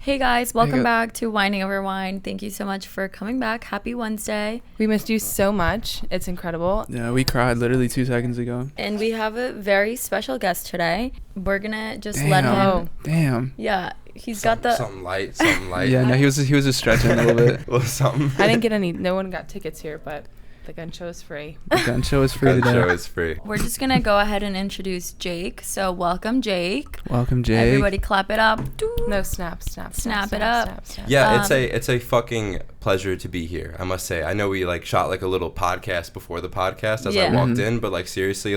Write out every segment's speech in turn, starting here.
Hey guys, welcome back to Whining Over Wine. Thank you so much for coming back. Happy Wednesday. We missed you so much. It's incredible. Yeah, we cried literally 2 seconds ago. And we have a very special guest today. We're gonna just let him. Oh, damn. Yeah, he's got the something light. Yeah, no, he was just stretching a little bit. Well, something. I didn't get any. No one got tickets here, but the gun show is free. The gun show is free today. Show is free. We're just gonna go ahead and introduce Jake. So welcome, Jake. Welcome, Jake. Everybody, clap it up. No, snap it up. Snap. Yeah, it's a fucking pleasure to be here. I must say. I know we shot a little podcast before the podcast as I walked in, but seriously,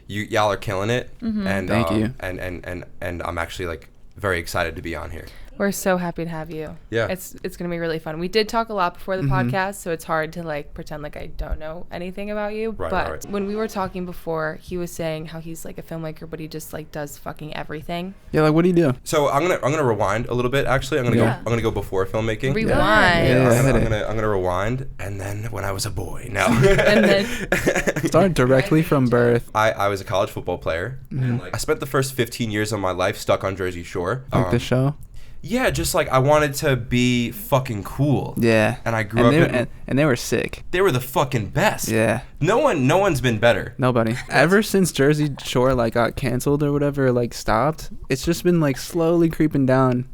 y'all are killing it, and Thank you. And I'm actually very excited to be on here. We're so happy to have you. Yeah. It's going to be really fun. We did talk a lot before the podcast, so it's hard to pretend like I don't know anything about you. But when we were talking before, he was saying how he's a filmmaker, but he just does fucking everything. Yeah, what do you do? So I'm gonna rewind a little bit. Actually, I'm gonna go before filmmaking. Rewind. Yeah, I'm gonna rewind, and then when I was a boy. No. And then Start directly from birth. I was a college football player, and I spent the first 15 years of my life stuck on Jersey Shore. Like the show? Yeah, just I wanted to be fucking cool. Yeah. And I grew up and they were sick. They were the fucking best. Yeah. No one's been better. Nobody. Ever since Jersey Shore got canceled or whatever, stopped, it's just been slowly creeping down,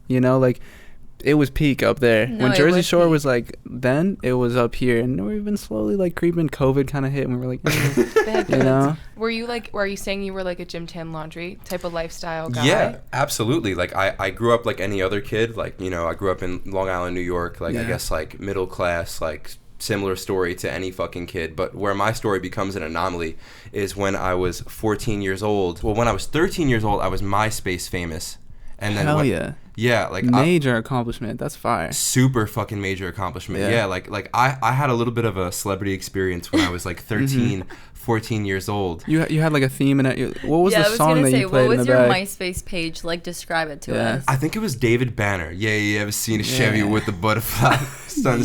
it was peak up there. No, when Jersey Shore peak. was then it was up here, and we've been slowly creeping. COVID kind of hit, and we were were you saying you were a gym tan laundry type of lifestyle guy? Yeah, absolutely. I grew up like any other kid. I grew up in Long Island, New York. I guess middle class, similar story to any fucking kid. But where my story becomes an anomaly is when I was 14 years old. Well, when I was 13 years old, I was MySpace famous. And then yeah, major accomplishment. That's fire. Super fucking major accomplishment. Yeah, I had a little bit of a celebrity experience when I was 13, 14 years old. You had a theme in it. What was the song that you played in the back? What was your MySpace page? Describe it to us. I think it was David Banner. Yeah, you ever seen a Chevy with the butterfly? And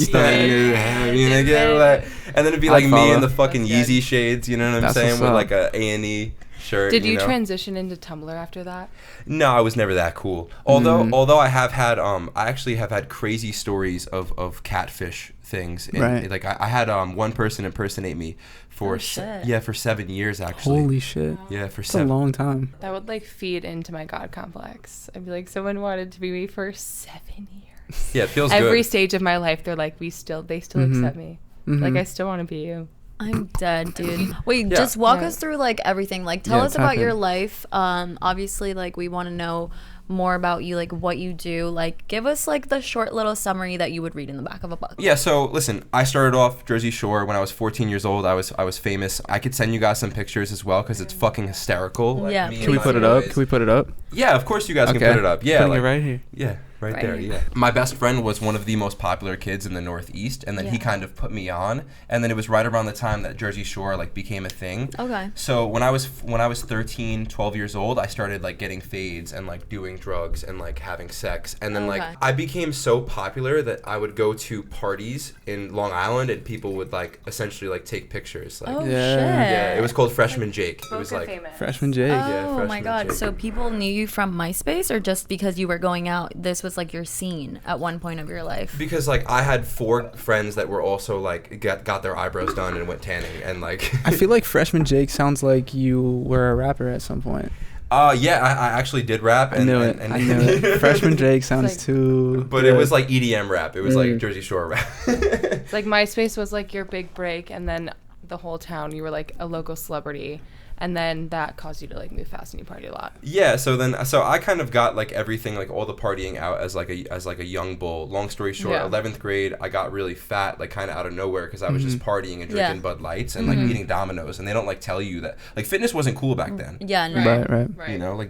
then it'd be me in the fucking Yeezy shades, you know what I'm saying? With a A&E shirt. Did you transition into Tumblr after that? No, I was never that cool. Although I have had I actually have had crazy stories of catfish things. Right. I had one person impersonate me for 7 years actually. Holy shit. Yeah, for That's a long time. That would feed into my God complex. I'd be someone wanted to be me for 7 years. Yeah, it feels good. Every stage of my life they're they still accept me. I still want to be you. I'm dead, dude. Wait, just walk us through everything. Tell us about your life. Obviously, we want to know more about you, what you do. Give us the short little summary that you would read in the back of a book. Yeah, so listen, I started off Jersey Shore when I was 14 years old. I was famous. I could send you guys some pictures as well because it's fucking hysterical. Yeah. Can we put it up? Can we put it up? Yeah, of course you guys can put it up. Yeah, putting it right here. Yeah. Right there, here. yeah. My best friend was one of the most popular kids in the Northeast, and then he kind of put me on. And then it was right around the time that Jersey Shore became a thing. Okay. So when I was 13, 12 years old, I started getting fades and doing drugs and having sex. And then I became so popular that I would go to parties in Long Island and people would essentially take pictures. Oh shit. Yeah, it was called Freshman Jake. It was Freshman Jake. Oh my God. Jake. So people knew you from MySpace, or just because you were going out, this was your scene at one point of your life? Because I had 4 friends that were also got their eyebrows done and went tanning and I feel Freshman Jake sounds like you were a rapper at some point. Yeah, I actually did rap. I knew it. Freshman Jake sounds too. But good. It was EDM rap. It was Jersey Shore rap. It's MySpace was your big break, and then the whole town you were a local celebrity. And then that caused you to move fast and you party a lot. Yeah, so I kind of got everything, all the partying out as a young bull. Long story short, 11th grade I got really fat kind of out of nowhere because I was just partying and drinking Bud Lights and eating Domino's, and they don't tell you that fitness wasn't cool back then. Yeah, no. Right. You know,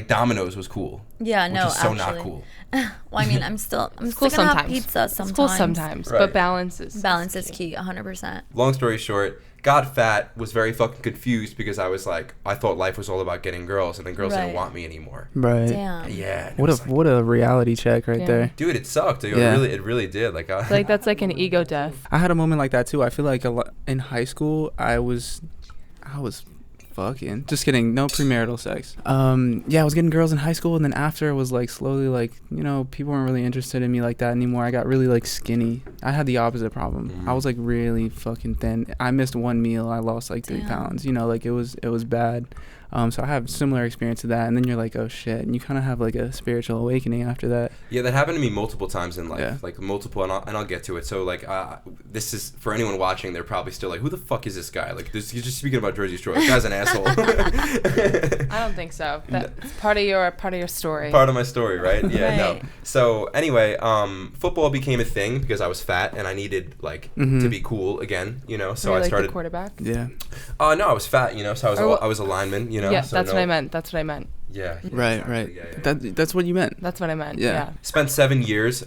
Domino's was cool. Yeah, no, which is so actually. not cool. Well, I mean, I'm still cool gonna have sometimes. pizza sometimes. It's cool sometimes, right. But balance is key, 100%. Long story short, got fat, was very fucking confused because I thought life was all about getting girls, and then girls didn't want me anymore. Right. Damn. Yeah. What a reality check right there. Dude, it sucked. It really did. That's an ego death. I had a moment like that too. I feel in high school I was fucking. Just kidding. No premarital sex. Yeah, I was getting girls in high school, and then after it was like slowly like, you know, people weren't really interested in me like that anymore. I got really like skinny. I had the opposite problem. I was like really fucking thin. I missed one meal. I lost like 3 pounds. You know, like it was bad. So I have similar experience to that, and then you're like, oh shit, and you kind of have like a spiritual awakening after that. Yeah, that happened to me multiple times in life, like multiple, and I'll get to it. So like, this is for anyone watching, they're probably still like, who the fuck is this guy? Like, you're just speaking about Jersey Shore. This guy's an asshole. I don't think so. That's part of your story. Part of my story, right? Yeah, right. No. So anyway, football became a thing because I was fat and I needed like to be cool again, you know. So I started the quarterback. Yeah. No, I was fat, you know. So I was a lineman, you know. Yeah, so that's what I meant. Yeah. Right, exactly. right. Yeah. That's what you meant. That's what I meant. Yeah. Spent 7 years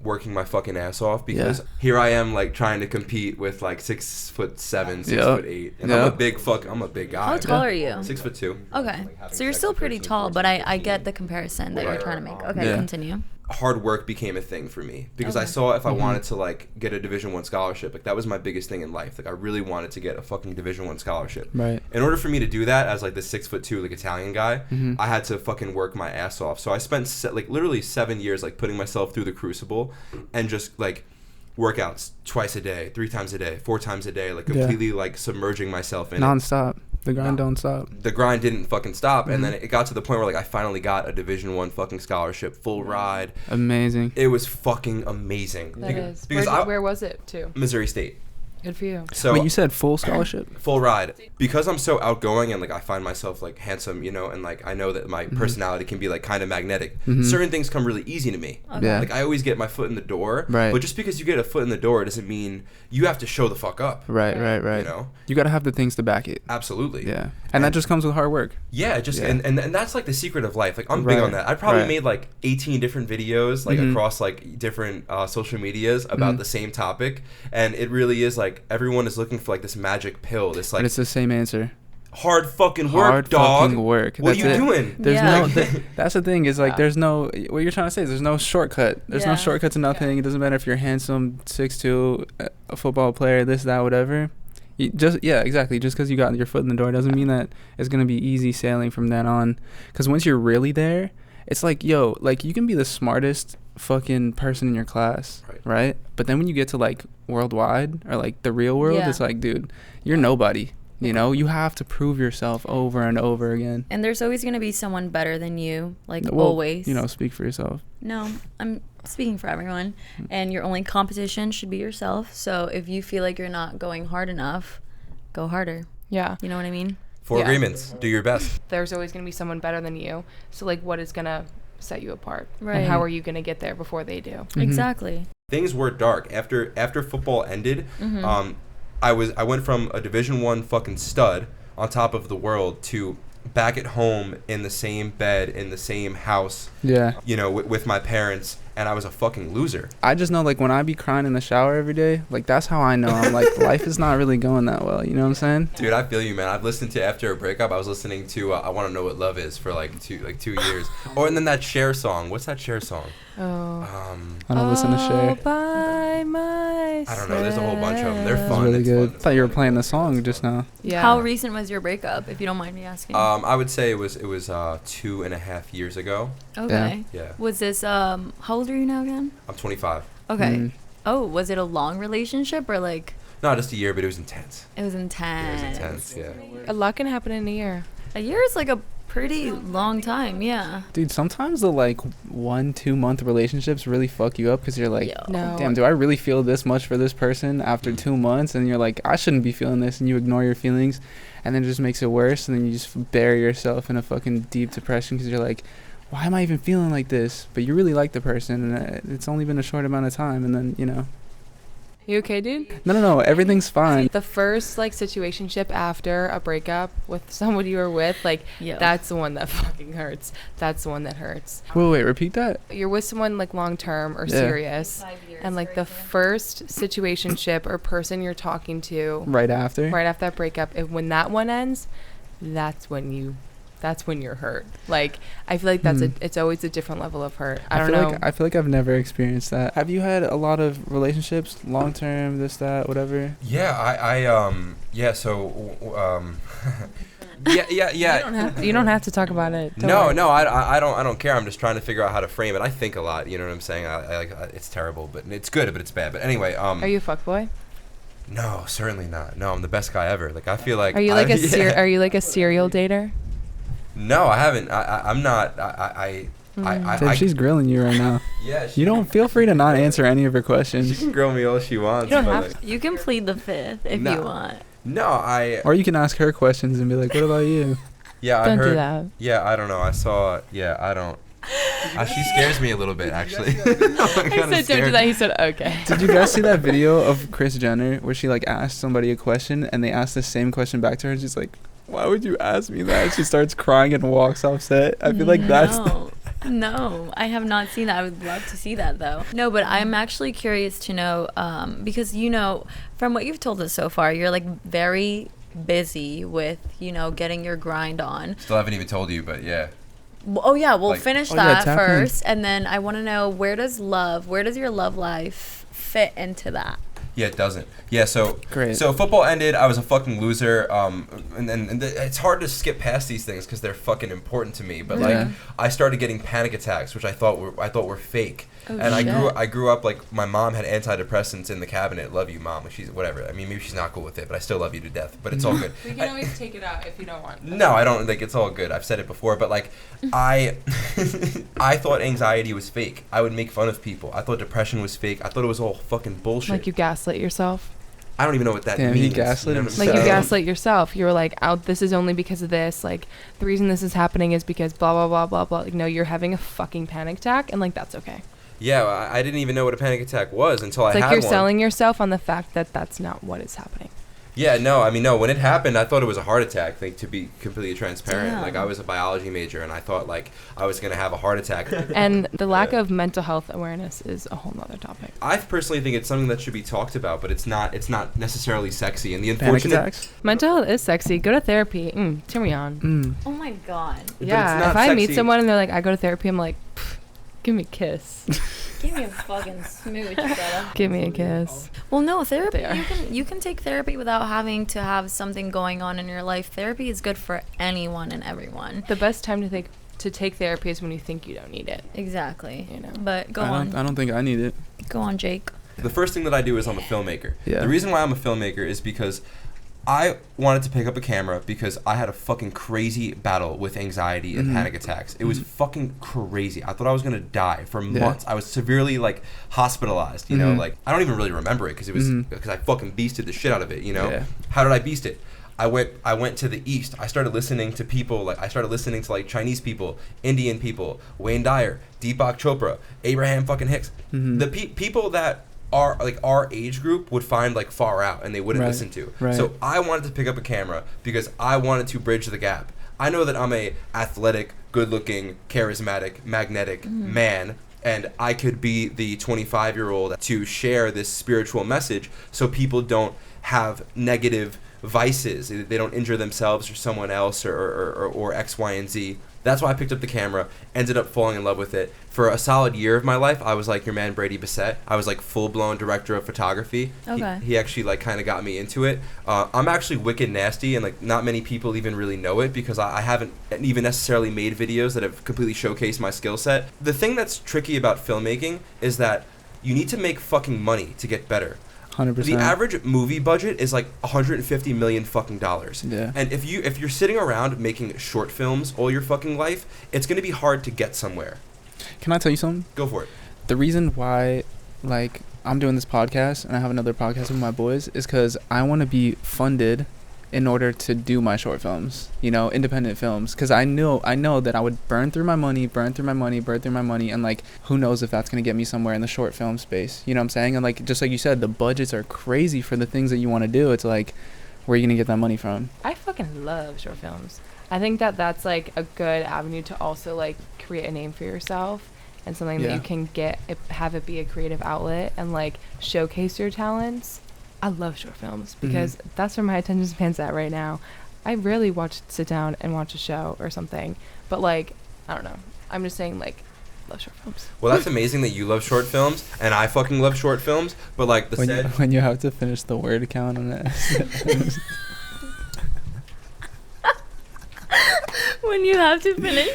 working my fucking ass off because here I am like trying to compete with like 6'7", 6'8", and I'm a big guy. How tall are you? 6'2". Okay, so you're still pretty tall, but I get the comparison that you're trying to make. Okay, continue. Hard work became a thing for me because I saw if I wanted to like get a Division I scholarship, like that was my biggest thing in life. Like I really wanted to get a fucking Division I scholarship. Right. In order for me to do that as like the 6'2" like Italian guy, I had to fucking work my ass off. So I spent like literally 7 years like putting myself through the crucible and just like workouts twice a day, 3 times a day, 4 times a day, like completely like submerging myself in non-stop. The grind don't stop. The grind didn't fucking stop, and then it got to the point where like I finally got a Division I fucking scholarship, full ride. Amazing. It was fucking amazing. That is. Because where was it too? Missouri State. Good for you. So wait, you said full scholarship? Full ride. Because I'm so outgoing and like I find myself like handsome, you know, and like I know that my personality can be like kind of magnetic. Certain things come really easy to me. Okay. Yeah. Like I always get my foot in the door. Right. But just because you get a foot in the door doesn't mean you have to show the fuck up. Right. You know? You gotta have the things to back it. Absolutely. Yeah. And that just comes with hard work. Yeah, and that's like the secret of life. Like I'm big on that. I probably made like 18 different videos like across like different social medias about the same topic, and it really is like everyone is looking for like this magic pill. This like but it's the same answer. Hard fucking work, dog. Fucking work. What that's are you doing? There's no. That's the thing is like there's no. What you're trying to say is there's no shortcut. There's no shortcut to nothing. It doesn't matter if you're handsome, 6'2", a football player, this, that, whatever. Exactly. Just because you got your foot in the door doesn't mean that it's gonna be easy sailing from then on. Because once you're really there, it's like, yo, like you can be the smartest fucking person in your class, right? But then when you get to like worldwide or like the real world, it's like, dude, you're nobody. You know, you have to prove yourself over and over again. And there's always going to be someone better than you, like always. You know, speak for yourself. No, I'm speaking for everyone. And your only competition should be yourself. So if you feel like you're not going hard enough, go harder. Yeah. You know what I mean? 4 agreements. Do your best. There's always going to be someone better than you. So like what is going to set you apart? Right. And how are you going to get there before they do? Exactly. Things were dark after football ended. I went from a Division I fucking stud on top of the world to back at home in the same bed in the same house. Yeah. You know, with my parents, and I was a fucking loser. I just know, like, when I be crying in the shower every day, like, that's how I know I'm like, life is not really going that well. You know what I'm saying? Dude, I feel you, man. I've listened to after a breakup. I was listening to I Want to Know What Love Is for like 2 years. Oh, and then that Cher song. What's that Cher song? I don't listen to Cher. By myself. I don't know. There's a whole bunch of them. They're fun. Really good. Fun. I thought you were playing the song just now. Yeah. How recent was your breakup, if you don't mind me asking? I would say it was 2.5 years ago. Okay. Yeah. Was this how old are you now again? I'm 25. Okay. Oh, was it a long relationship or like? No, just a year, but it was intense. It was intense. It was intense. Yeah. A lot can happen in a year. A year is like a pretty long time, yeah. Dude, sometimes the like 1-2 month relationships really fuck you up because you're like, no. Damn, do I really feel this much for this person after 2 months? And you're like, I shouldn't be feeling this, and you ignore your feelings, and then it just makes it worse, and then you just bury yourself in a fucking deep depression because you're like, why am I even feeling like this? But you really like the person, and it's only been a short amount of time, and then, you know. You okay, dude? No, everything's fine. The first, like, situationship after a breakup with someone you were with, like, that's the one that fucking hurts. That's the one that hurts. Wait, repeat that? You're with someone, like, long-term or serious, 5 years, and, like, the first situationship or person you're talking to right after that breakup, when that one ends, that's when you're hurt. Like, I feel like it's always a different level of hurt. I don't know. I feel like I've never experienced that. Have you had a lot of relationships, long term, this, that, whatever? Yeah, Yeah. You don't have to talk about it. No, I don't care. I'm just trying to figure out how to frame it. I think a lot. You know what I'm saying? It's terrible, but it's good, but it's bad. But anyway, Are you a fuckboy? No, certainly not. No, I'm the best guy ever. Like I feel like. Are you like Are you like a serial dater? No, I haven't. I'm not. Dave, she's grilling you right now. Yeah. You don't feel free to not answer any of her questions. She can grill me all she wants. You don't have to. You can plead the fifth if you want. No, Or you can ask her questions and be like, "What about you?" Yeah, don't do that. Yeah, I don't know. I saw. Yeah, I don't. She scares me a little bit, actually. I said don't do that. He said okay. Did you guys see that video of Kris Jenner where she like asked somebody a question and they asked the same question back to her? She's like, "Why would you ask me that?" She starts crying and walks off set. I feel like that's. No, I have not seen that. I would love to see that though. No, but I'm actually curious to know because from what you've told us so far, you're like very busy with getting your grind on. Still haven't even told you, but yeah. Oh yeah, we'll finish that first, and then I want to know where does your love life fit into that? Yeah, it doesn't. Yeah, so great. So football ended. I was a fucking loser. And it's hard to skip past these things because they're fucking important to me. But like, I started getting panic attacks, which I thought were fake. Oh, and shit. I grew up like my mom had antidepressants in the cabinet. Love you, mom. She's whatever. I mean, maybe she's not cool with it, but I still love you to death. But it's all good. We can always take it out if you don't want. No, I don't. Like, it's all good. I've said it before, but like, I thought anxiety was fake. I would make fun of people. I thought depression was fake. I thought it was all fucking bullshit. Like you gaslit yourself. I don't even know what that means. He gaslit himself. Like you gaslit yourself. You were like, this is only because of this. Like the reason this is happening is because blah blah blah blah blah. Like no, you're having a fucking panic attack, and like that's okay. Yeah, I didn't even know what a panic attack was until I had one. It's like you're selling yourself on the fact that that's not what is happening. Yeah, no, I mean, no, when it happened, I thought it was a heart attack, like, to be completely transparent. Damn. Like, I was a biology major, and I thought, like, I was going to have a heart attack. And the lack of mental health awareness is a whole nother topic. I personally think it's something that should be talked about, but it's not necessarily sexy. And the Panic unfortunate... attacks? Mental health is sexy. Go to therapy. Turn me on. Oh, my God. Yeah, if I meet someone and they're like, I go to therapy, I'm like, give me a kiss. Give me a fucking smooch, brother. Give me a kiss. Well, no, therapy, you can take therapy without having to have something going on in your life. Therapy is good for anyone and everyone. The best time to take therapy is when you think you don't need it. Exactly. But go on. I don't think I need it. Go on, Jake. The first thing that I do is I'm a filmmaker. Yeah. The reason why I'm a filmmaker is because I wanted to pick up a camera because I had a fucking crazy battle with anxiety and panic attacks. It was fucking crazy. I thought I was going to die for months. I was severely, like, hospitalized, you know? Like, I don't even really remember it because it was because I fucking beasted the shit out of it, you know? Yeah. How did I beast it? I went to the East. I started listening to people, like Chinese people, Indian people, Wayne Dyer, Deepak Chopra, Abraham fucking Hicks. The people that are like our age group would find like far out and they wouldn't listen to. Right. So I wanted to pick up a camera because I wanted to bridge the gap. I know that I'm a athletic, good-looking, charismatic, magnetic man, and I could be the 25-year-old to share this spiritual message so people don't have negative vices. They don't injure themselves or someone else or X, Y, and Z. That's why I picked up the camera, ended up falling in love with it. For a solid year of my life, I was like your man Brady Bissett. I was like full-blown director of photography. Okay. He actually like kind of got me into it. I'm actually wicked nasty, and like not many people even really know it because I haven't even necessarily made videos that have completely showcased my skill set. The thing that's tricky about filmmaking is that you need to make fucking money to get better. 100%. The average movie budget is like $150 million fucking dollars. Yeah. And if you're sitting around making short films all your fucking life, it's gonna be hard to get somewhere. Can I tell you something? Go for it. The reason why, like, I'm doing this podcast and I have another podcast with my boys is because I want to be funded in order to do my short films, independent films, because I know that I would burn through my money, and like who knows if that's going to get me somewhere in the short film space, you know what I'm saying? And like just like you said, the budgets are crazy for the things that you want to do. It's like, where are you going to get that money from? I fucking love short films. I think that that's like a good avenue to also like create a name for yourself and something that you can have it be a creative outlet and like showcase your talents. I love short films because that's where my attention span's at right now. I rarely sit down and watch a show or something, but like, I don't know. I'm just saying, like, love short films. Well, that's amazing that you love short films, and I fucking love short films, but like when you have to finish the word count on it. When you have to finish.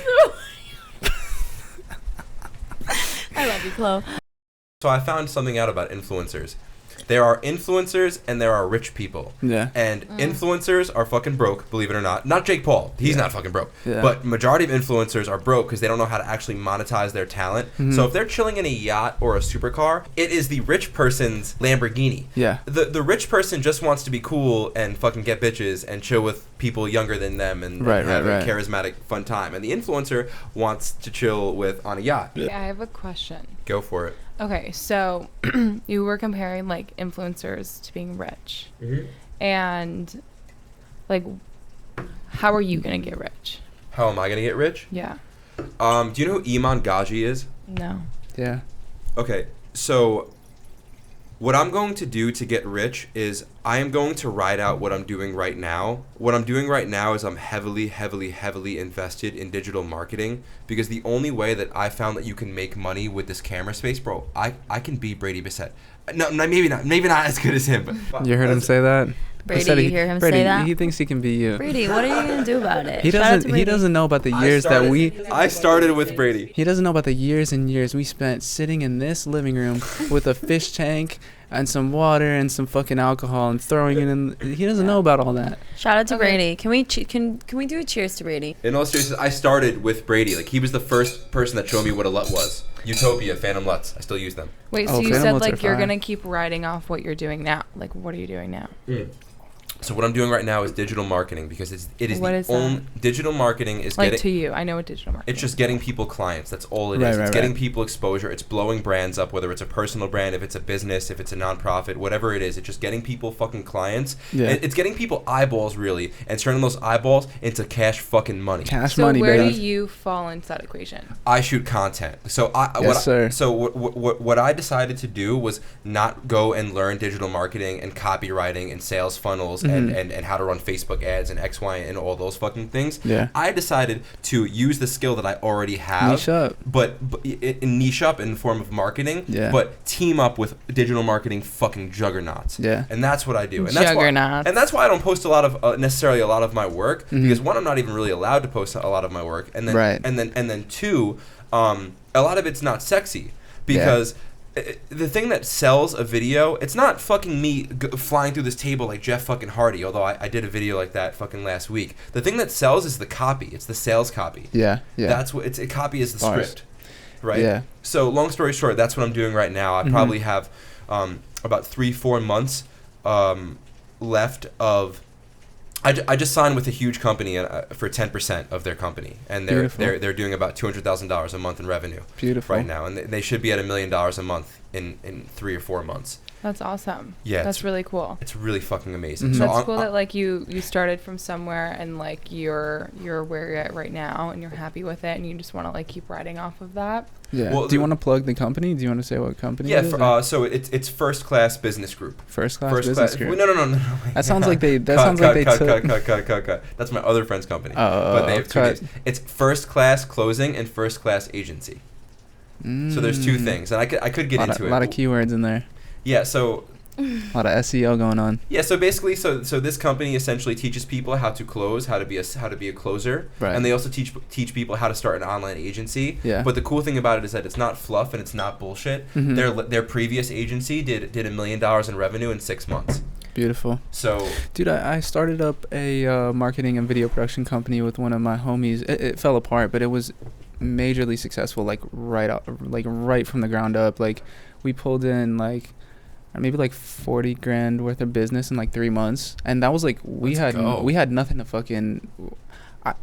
I love you, Chloe. So I found something out about influencers. There are influencers and there are rich people. Yeah. And influencers are fucking broke, believe it or not. Not Jake Paul. He's not fucking broke. Yeah. But majority of influencers are broke because they don't know how to actually monetize their talent. So if they're chilling in a yacht or a supercar, it is the rich person's Lamborghini. Yeah. The rich person just wants to be cool and fucking get bitches and chill with people younger than them and have a charismatic fun time. And the influencer wants to chill with on a yacht. Yeah, I have a question. Go for it. Okay, so you were comparing like influencers to being rich, and like, how are you gonna get rich? How am I gonna get rich? Yeah. Do you know who Iman Gaji is? No. Yeah. Okay, so what I'm going to do to get rich is I am going to ride out what I'm doing right now. What I'm doing right now is I'm heavily invested in digital marketing because the only way that I found that you can make money with this camera space, bro, I can be Brady Bissett. No, maybe not as good as him. But you heard him say that? Brady, you hear him say that? He thinks he can be you. Brady, what are you gonna do about it? He doesn't know about the years I started with Brady. He doesn't know about the years and years we spent sitting in this living room with a fish tank and some water and some fucking alcohol and throwing it in. He doesn't know about all that. Shout out to Brady. Can we do a cheers to Brady? In all seriousness, I started with Brady. Like he was the first person that showed me what a LUT was. Utopia, Phantom LUTs. I still use them. Wait, so you said like you're gonna keep riding off what you're doing now. Like, what are you doing now? So what I'm doing right now is digital marketing because it is what the is only that? Digital marketing is like getting to you. I know what digital marketing. It's just getting people clients. That's all it is. It's getting people exposure. It's blowing brands up, whether it's a personal brand, if it's a business, if it's a nonprofit, whatever it is. It's just getting people fucking clients. Yeah. It's getting people eyeballs really, and turning those eyeballs into cash fucking money. Cash money, baby. So where do you fall into that equation? I shoot content. So what I decided to do was not go and learn digital marketing and copywriting and sales funnels and how to run Facebook ads and X, Y, and all those fucking things. Yeah. I decided to use the skill that I already have. Niche up. But niche up in the form of marketing. Yeah. But team up with digital marketing fucking juggernauts. Yeah. And that's what I do. And Juggernauts. That's why I don't post a lot of necessarily a lot of my work because one, I'm not even really allowed to post a lot of my work, and then two, a lot of it's not sexy because. The thing that sells a video, it's not fucking me flying through this table like Jeff fucking Hardy, although I did a video like that fucking last week. The thing that sells is the copy. It's the sales copy. Yeah. That's what a copy is the script, right? Yeah. So long story short, that's what I'm doing right now. I probably have about 3-4 months left of. I just signed with a huge company for 10% of their company, and they're doing about $200,000 a month in revenue. Beautiful. Right now, and they should be at $1 million a month in 3 or 4 months. That's awesome. Yeah, that's really cool. It's really fucking amazing. Mm-hmm. So that's cool that like you started from somewhere and like you're where you're at right now and you're happy with it and you just want to like keep riding off of that. Yeah. Well, do you want to plug the company? Do you want to say what company? Yeah. It is, so it's First Class Business Group. First Class Business Group. No. That sounds like they. Cut. That's my other friend's company. But they have two names. It's First Class Closing and First Class Agency. So there's two things, and I could get into it. A lot of keywords in there. Yeah, so a lot of SEO going on. Yeah, so basically, so this company essentially teaches people how to close, how to be a closer, right. And they also teach people how to start an online agency. Yeah. But the cool thing about it is that it's not fluff and it's not bullshit. Mm-hmm. Their previous agency did $1 million in revenue in 6 months. Beautiful. So, dude, I started up a marketing and video production company with one of my homies. It fell apart, but it was majorly successful. Like right from the ground up. Like we pulled in like maybe like $40,000 worth of business in like 3 months, and that was like we had nothing to fucking.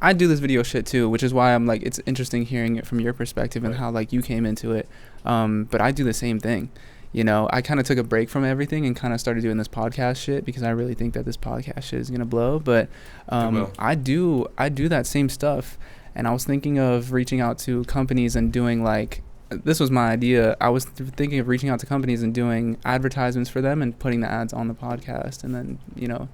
I do this video shit too, which is why I'm like it's interesting hearing it from your perspective and how like you came into it. But I do the same thing. You know, I kind of took a break from everything and kind of started doing this podcast shit because I really think that this podcast shit is gonna blow. But I do that same stuff, and I was thinking of reaching out to companies and doing like. This was my idea. I was thinking of reaching out to companies and doing advertisements for them and putting the ads on the podcast, and then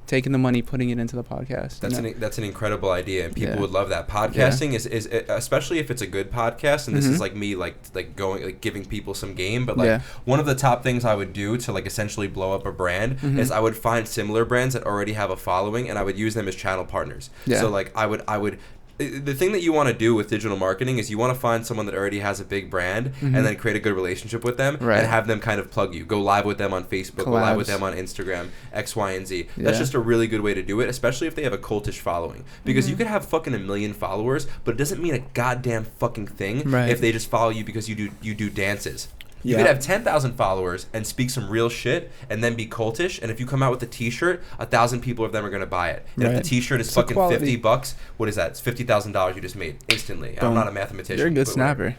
taking the money, putting it into the podcast. That's an incredible idea, and people would love that. Podcasting is especially if it's a good podcast, and this is like me like going like giving people some game. But like one of the top things I would do to like essentially blow up a brand is I would find similar brands that already have a following, and I would use them as channel partners. Yeah. So like I would the thing that you want to do with digital marketing is you want to find someone that already has a big brand and then create a good relationship with them and have them kind of plug you. Go live with them on Facebook, go live with them on Instagram, X, Y, and Z. That's just a really good way to do it, especially if they have a cultish following. Because you could have fucking 1 million followers, but it doesn't mean a goddamn fucking thing if they just follow you because you do dances. You could have 10,000 followers and speak some real shit and then be cultish, and if you come out with a t-shirt, 1,000 people of them are going to buy it. And if the t-shirt is fucking $50, what is that? It's $50,000 you just made instantly. I'm not a mathematician. You're a good snapper.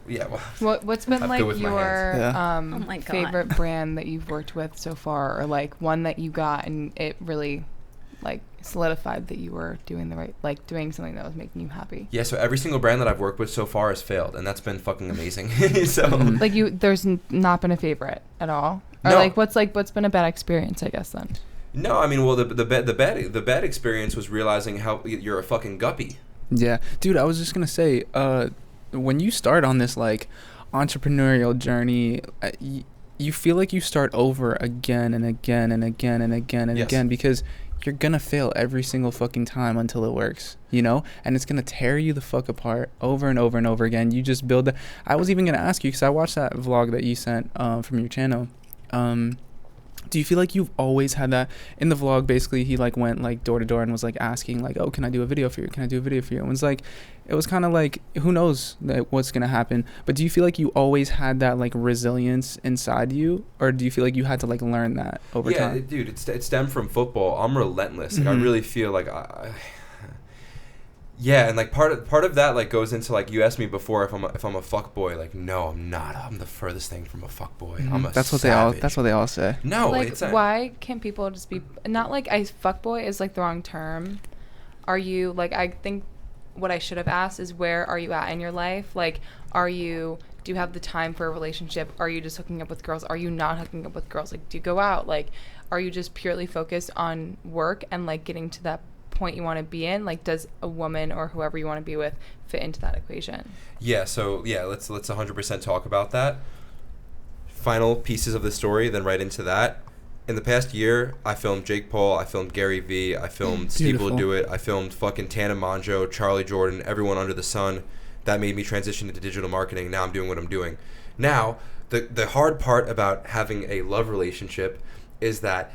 Yeah. Well, what's been like your favorite brand that you've worked with so far, or like one that you got and it really like solidified that you were doing the right, like doing something that was making you happy? Yeah, so every single brand that I've worked with so far has failed, and that's been fucking amazing. So like there's not been a favorite at all, or like what's been a bad experience, I guess then? No, I mean, well, the bad experience was realizing how you're a fucking guppy. Yeah, dude, I was just gonna say, when you start on this like entrepreneurial journey, you feel like you start over again and again and again and again and again, because you're gonna fail every single fucking time until it works, you know? And it's gonna tear you the fuck apart over and over and over again. You just build I was even gonna ask you, because I watched that vlog that you sent from your channel. Do you feel like you've always had that in the vlog? Basically, he like went like door to door and was like asking like, oh, can I do a video for you? Can I do a video for you? And it was kind of like, who knows what's going to happen. But do you feel like you always had that like resilience inside you? Or do you feel like you had to like learn that over time? Yeah, dude, it stemmed from football. I'm relentless. Like I really feel like yeah, and like part of that like goes into like, you asked me before if I'm a fuckboy. Like, no, I'm not. I'm the furthest thing from a fuckboy. I'm a That's what they all say. No, like, why can't people just be not like, fuckboy is like the wrong term. Are you like, I think what I should have asked is, where are you at in your life? Like, do you have the time for a relationship? Are you just hooking up with girls? Are you not hooking up with girls? Like, do you go out? Like, are you just purely focused on work and like getting to that point you want to be in? Like, does a woman or whoever you want to be with fit into that equation? Yeah, so yeah, let's 100% talk about that. Final pieces of the story, then right into that. In the past year, I filmed Jake Paul, I filmed Gary Vee, I filmed Steve Will Do It, I filmed fucking Tana Mongeau, Charlie Jordan, everyone under the sun. That made me transition into digital marketing. Now I'm doing what I'm doing. Now, the hard part about having a love relationship is that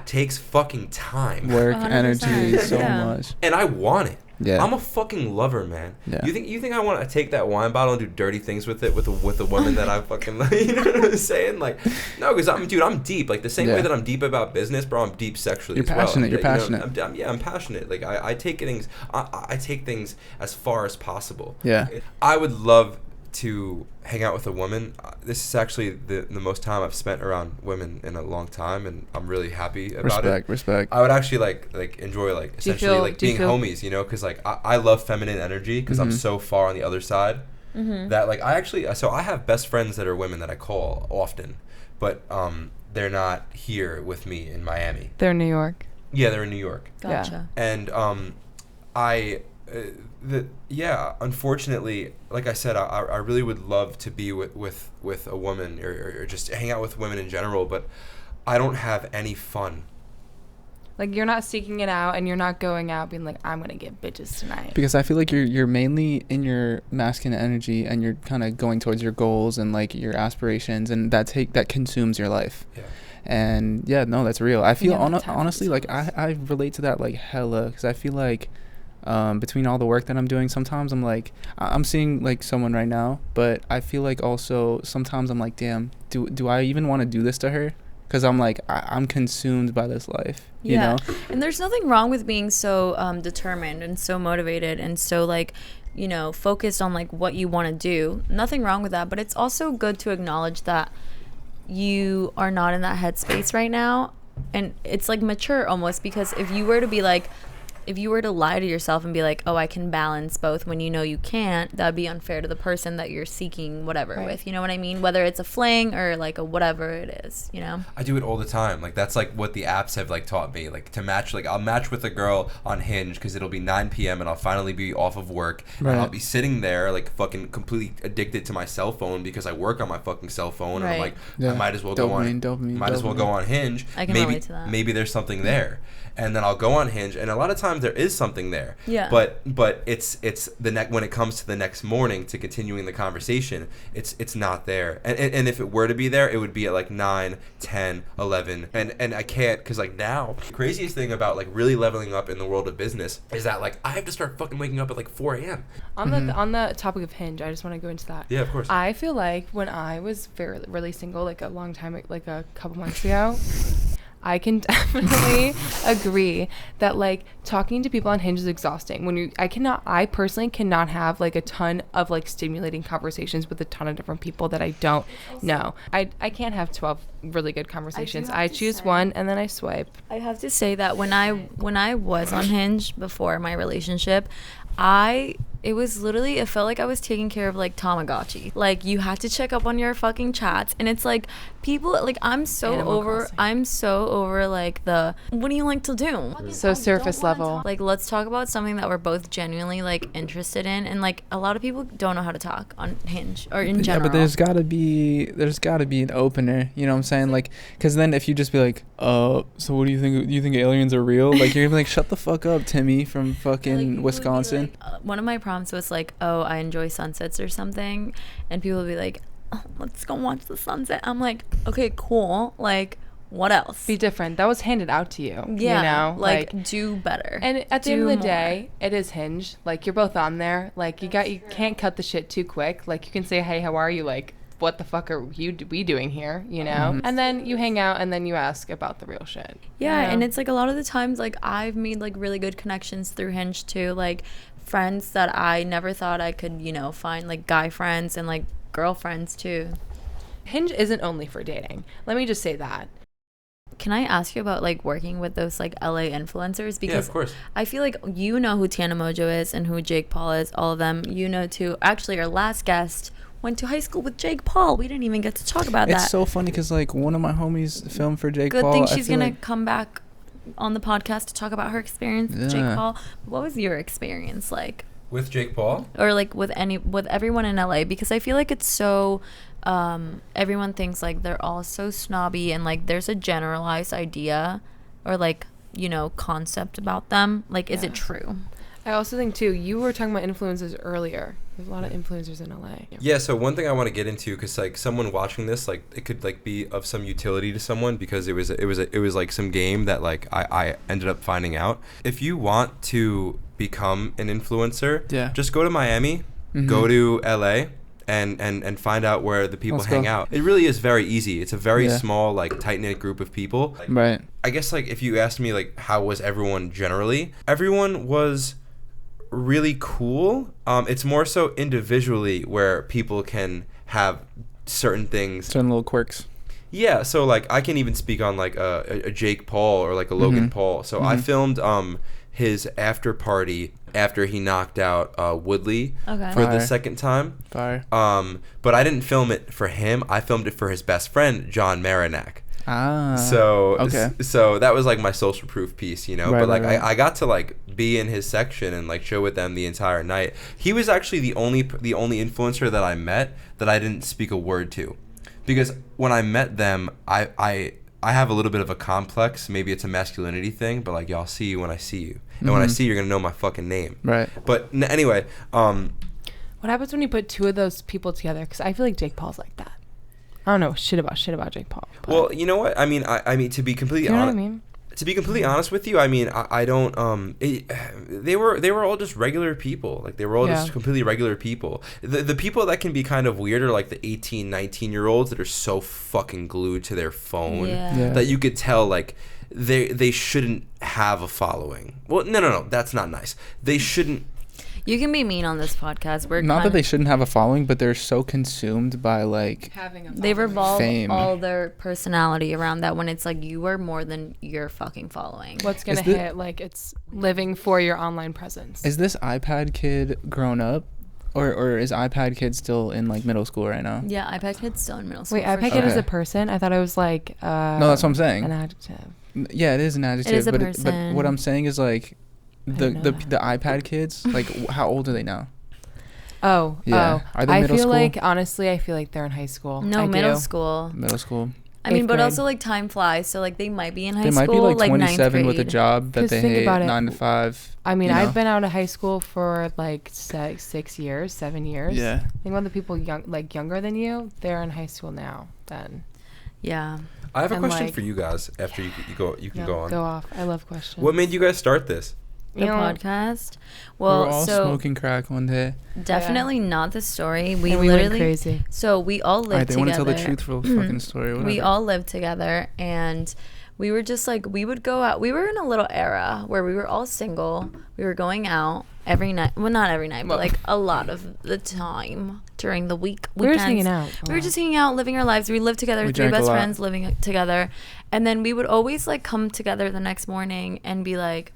takes fucking time. Work, energy, so much. And I want it. Yeah. I'm a fucking lover, man. Yeah. You think I want to take that wine bottle and do dirty things with it with a woman that I fucking like? You know what I'm saying? Like, no, because I'm deep. Like the same way that I'm deep about business, bro. I'm deep sexually. You're passionate. You're passionate. I'm passionate. Like I take things. I take things as far as possible. Yeah. I would love to hang out with a woman. This is actually the most time I've spent around women in a long time, and I'm really happy about it. Respect. I would actually like enjoy like essentially like being homies, you know, because like I love feminine energy because I'm so far on the other side that like I have best friends that are women that I call often, but they're not here with me in Miami. They're in New York. Yeah, they're in New York. Gotcha. And unfortunately, like I said, I really would love to be with a woman or just hang out with women in general, but I don't have any fun. Like, you're not seeking it out, and you're not going out being like, I'm going to get bitches tonight. Because I feel like you're mainly in your masculine energy, and you're kind of going towards your goals and like your aspirations, and that consumes your life. Yeah. And yeah, no, that's real. I feel honestly like I relate to that like hella, because I feel like between all the work that I'm doing, sometimes I'm like, I'm seeing like someone right now, but I feel like also sometimes I'm like, damn, do I even want to do this to her? Because I'm like, I'm consumed by this life, you know? And there's nothing wrong with being so determined and so motivated and so like, you know, focused on like what you want to do. Nothing wrong with that, but it's also good to acknowledge that you are not in that headspace right now. And it's like mature almost, because if you were to lie to yourself and be like, oh, I can balance both when you know you can't, that'd be unfair to the person that you're seeking whatever with. You know what I mean? Whether it's a fling or like a whatever it is, you know? I do it all the time. Like, that's like what the apps have like taught me. Like, to match, like I'll match with a girl on Hinge because it'll be 9 p.m. and I'll finally be off of work. Right. And I'll be sitting there like fucking completely addicted to my cell phone because I work on my fucking cell phone. And I'm like, I might as well go on Hinge. I can relate to that. Maybe there's something there. And then I'll go on Hinge, and a lot of times sometimes there is something there. Yeah. But it's when it comes to the next morning to continuing the conversation, it's not there. And if it were to be there, it would be at like 9, 10, 11. And I can't, because like now, the craziest thing about like really leveling up in the world of business is that like I have to start fucking waking up at like 4 a.m. On the topic of Hinge, I just want to go into that. Yeah, of course. I feel like when I was really single, like a long time, like a couple months ago, I can definitely agree that like talking to people on Hinge is exhausting. I personally cannot have like a ton of like stimulating conversations with a ton of different people that I don't know. I can't have 12 really good conversations. I choose one and then I swipe. I have to say that when I was on Hinge before my relationship, it was literally, it felt like I was taking care of like Tamagotchi. Like you had to check up on your fucking chats, and it's like people like I'm so over like the what do you like to do? So surface level. Like let's talk about something that we're both genuinely like interested in, and like a lot of people don't know how to talk on Hinge or in general. Yeah, but there's gotta be an opener. You know what I'm saying? Like, because then if you just be like, so what do you think? Do you think aliens are real? Like you're gonna be like, shut the fuck up, Timmy from fucking like, Wisconsin. Like, one of my prompts was like, oh, I enjoy sunsets or something, and people would be like, oh, let's go watch the sunset. I'm like, okay, cool. Like, what else? Be different. That was handed out to you. Yeah, you know, like do better. And at the end of the day, it is Hinge. Like you're both on there. Like you can't cut the shit too quick. Like you can say, hey, how are you? Like, what the fuck are we doing here, you know? Mm-hmm. And then you hang out and then you ask about the real shit. Yeah, you know? And it's like a lot of the times like I've made like really good connections through Hinge too, like friends that I never thought I could, you know, find, like guy friends and like girlfriends too. Hinge isn't only for dating. Let me just say that. Can I ask you about like working with those like LA influencers? Because yeah, of course. I feel like you know who Tana Mojo is and who Jake Paul is, all of them. You know too. Actually, our last guest went to high school with Jake Paul. We didn't even get to talk about that. It's so funny because like one of my homies filmed for Jake Paul. Good thing she's gonna come back on the podcast to talk about her experience with Jake Paul. What was your experience like with Jake Paul, or like with everyone in LA? Because I feel like it's so everyone thinks like they're all so snobby, and like there's a generalized idea or like, you know, concept about them. Like, is it true? I also think too, you were talking about influencers earlier. There's a lot of influencers in LA. Yeah, so one thing I want to get into, because like someone watching this, like it could like be of some utility to someone, because it was like some game that like I ended up finding out. If you want to become an influencer, just go to Miami, go to LA, and find out where the people hang out. It really is very easy. It's a very small, like tight-knit group of people. Like, right. I guess like if you asked me like how was everyone generally, everyone was really cool. It's more so individually where people can have certain little quirks. Yeah, so like I can even speak on like a Jake Paul or like a Logan Paul. So I filmed his after party after he knocked out Woodley for the second time. Fire. But I didn't film it for him. I filmed it for his best friend, John Marinac. So that was like my social proof piece, you know. Right, but like I got to like be in his section and like chill with them the entire night. He was actually the only influencer that I met that I didn't speak a word to, because when I met them, I have a little bit of a complex. Maybe it's a masculinity thing, but like, y'all see you when I see you, and when I see you, you're gonna know my fucking name. Right. But anyway, what happens when you put two of those people together? Because I feel like Jake Paul's like that. I don't know shit about Jake Paul. Well, you know what? I mean, I mean to be completely honest. To be completely honest with you, I mean, I don't. They were all just regular people. Like they were all just completely regular people. The people that can be kind of weird are like the 18, 19-year-olds that are so fucking glued to their phone that you could tell like they shouldn't have a following. Well, no, that's not nice. They shouldn't. You can be mean on this podcast. We're not that they shouldn't have a following, but they're so consumed by like having a following. They revolve fame. All their personality around that, when it's like you are more than your fucking following. What's gonna hit? Like it's living for your online presence. Is this iPad kid grown up? Or is iPad kid still in like middle school right now? Yeah, iPad kid's still in middle school. Wait, iPad kid is a person? I thought it was like no, that's what I'm saying. An adjective. Yeah, it is an adjective. It is a person. But what I'm saying is like the iPad kids, like how old are they now? Are they middle school? Like honestly, I feel like they're in high school. No, middle school. Middle school. I mean, but also like time flies, so like they might be in high school. They might be like 27 with a job that they hate, 9 to 5. I mean, I've been out of high school for like 6 years, 7 years. Yeah. Think about the people younger than you. They're in high school now. Then. Yeah. I have a question for you guys. After you go, you can go on. Go off. I love questions. What made you guys start this? The podcast. Well, we were all smoking crack one day. Definitely not the story. We literally went crazy. So we all lived together. They want to tell the truthful fucking story. Whatever. We all lived together, and we were just like, we would go out. We were in a little era where we were all single. We were going out every night. Well, not every night, but like a lot of the time during the weekends. We were just hanging out. We were just hanging out, living our lives. We lived together, 3 best friends living together, and then we would always like come together the next morning and be like,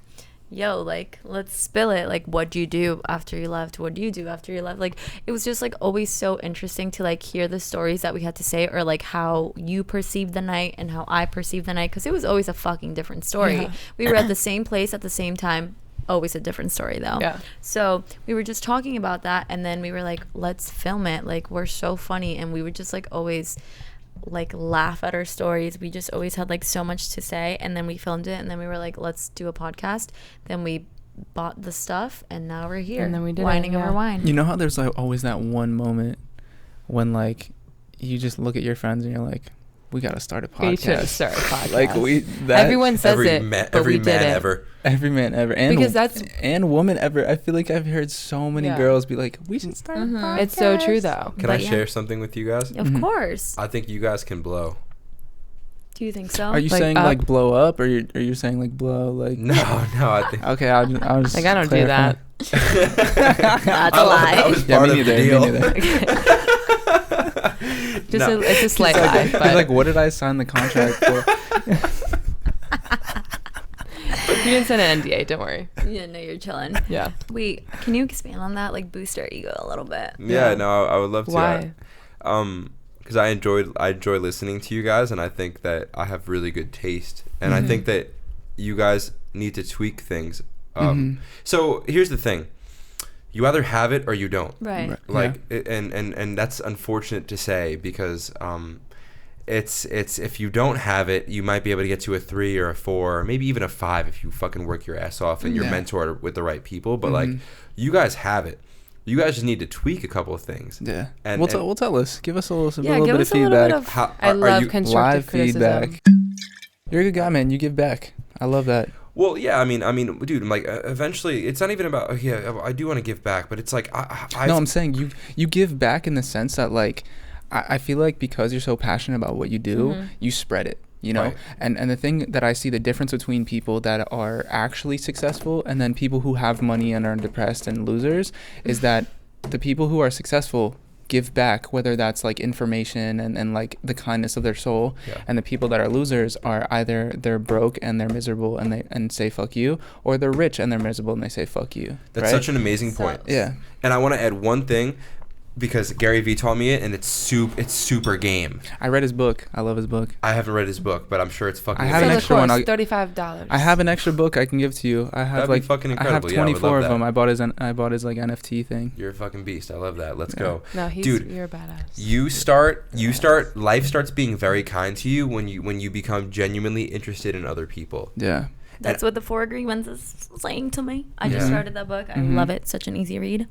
yo, like, let's spill it. Like, what'd you do after you left? What'd you do after you left? Like, it was just like always so interesting to like hear the stories that we had to say, or like how you perceived the night and how I perceived the night, because it was always a fucking different story. Yeah. We were at the same place at the same time. Always a different story though. Yeah. So we were just talking about that, and then we were like, let's film it. Like, we're so funny, and we would just like always like laugh at our stories. We just always had like so much to say, and then we filmed it, and then we were like, let's do a podcast. Then we bought the stuff, and now we're here, and then we did whining over wine. You know how there's like always that one moment when you just look at your friends and you're like, we gotta start a podcast. We should start a podcast. Everyone says every man ever, and because and woman ever. I feel like I've heard so many girls be like, we should start a podcast. It's so true though. Can I share something with you guys? Of course. I think you guys can blow. Do you think so? Are you saying like blow up, or are you saying like blow like? No. I think. Okay, I'll just like I don't do that. That's a lie. That was part of the deal. It's a slight lie. But like, what did I sign the contract for? You didn't sign an NDA, don't worry. Yeah, no, you're chilling. Yeah. Wait, can you expand on that? Like, boost our ego a little bit. Yeah, no, I would love to. Why? Because I enjoy listening to you guys, and I think that I have really good taste, and I think that you guys need to tweak things. So here's the thing. You either have it or you don't. Right. Like, and that's unfortunate to say, because it's if you don't have it, you might be able to get to a 3 or a 4, or maybe even a 5 if you fucking work your ass off and you're mentored with the right people. But like, you guys have it. You guys just need to tweak a couple of things. Yeah. And we'll tell us. Give us a little bit of feedback. I love constructive criticism. Feedback. You're a good guy, man. You give back. I love that. Well, yeah, I mean, dude, like, eventually, it's not even about, I do want to give back, but it's like, I'm saying you give back in the sense that, like, I feel like because you're so passionate about what you do, you spread it, you know? Right. And the thing that I see the difference between people that are actually successful and then people who have money and are depressed and losers is that the people who are successful give back, whether that's like information and like the kindness of their soul, and the people that are losers are either they're broke and they're miserable and say fuck you, or they're rich and they're miserable and they say fuck you. That's such an amazing point. Yeah. And I want to add one thing, because Gary Vee taught me it, and it's super game. I read his book. I love his book. I haven't read his book, but I'm sure it's fucking. I have an extra one. $35. I have an extra book I can give to you. I have That'd be fucking incredible. I have 24 of them. I bought his like NFT thing. You're a fucking beast. I love that. Let's go. No, dude, you're a badass. You start. Life starts being very kind to you when you become genuinely interested in other people. Yeah. That's what the 4 Agreements is saying to me. I just started that book. I love it. Such an easy read.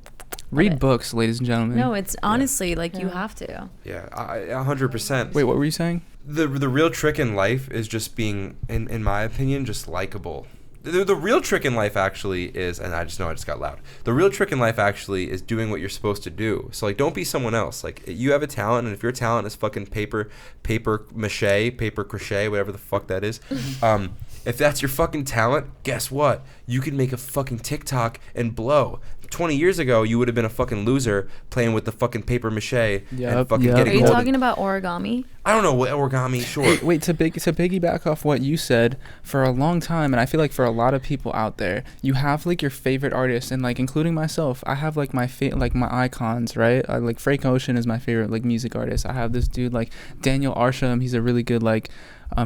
Read books, ladies and gentlemen. No, it's honestly like you have to. Yeah, 100%. Wait, what were you saying? The real trick in life is just being, in my opinion, just likable. The real trick in life actually is, and I just got loud. The real trick in life actually is doing what you're supposed to do. So like, don't be someone else. Like, you have a talent, and if your talent is fucking paper mache, paper crochet, whatever the fuck that is, if that's your fucking talent, guess what? You can make a fucking TikTok and blow. 20 years ago, you would have been a fucking loser playing with the fucking paper mache and fucking getting. Are you talking about origami? I don't know what origami. Sure. Wait, to piggyback off what you said, for a long time, and I feel like for a lot of people out there, you have like your favorite artists, and like including myself, I have like my my icons, right? Like Frank Ocean is my favorite like music artist. I have this dude like Daniel Arsham. He's a really good like.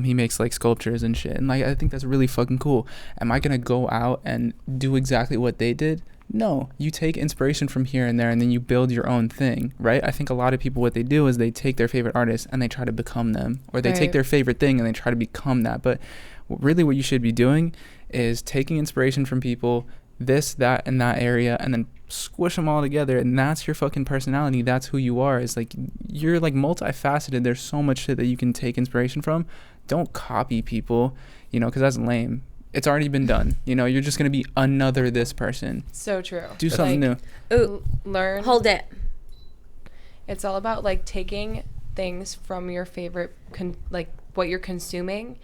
He makes like sculptures and shit, and like I think that's really fucking cool. Am I gonna go out and do exactly what they did? No, you take inspiration from here and there, and then you build your own thing, right? I think a lot of people, what they do is they take their favorite artist and they try to become them, or they take their favorite thing and they try to become that. But really what you should be doing is taking inspiration from people, this, that, and that area, and then squish them all together, and that's your fucking personality. That's who you are. It's like, you're like multifaceted. There's so much shit that you can take inspiration from. Don't copy people, you know, because that's lame. It's already been done. You know, you're just going to be another this person. So true. Do something new. Ooh, learn. Hold it. It's all about like taking things from your favorite, like what you're consuming,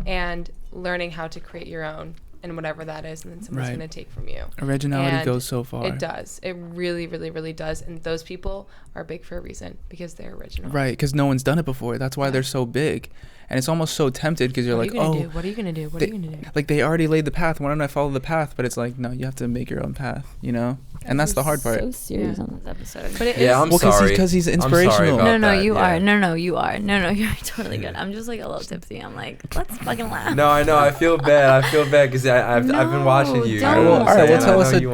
and learning how to create your own, and whatever that is, and then someone's going to take from you. Originality goes so far. It does. It really, really, really does. And those people are big for a reason, because they're original. Right, because no one's done it before. That's why they're so big. And it's almost so tempted, because you're like, what are you going to do? What are you going to do? Like, they already laid the path. Why don't I follow the path? But it's like, no, you have to make your own path, you know? And that's the hard part. So serious on this episode. But it I'm sorry. Because he's inspirational. No, you are. No, you are. No, you're totally good. I'm just like a little tipsy. I'm like, let's fucking laugh. No, I know. I feel bad. because I've been watching you. Don't. All right, well,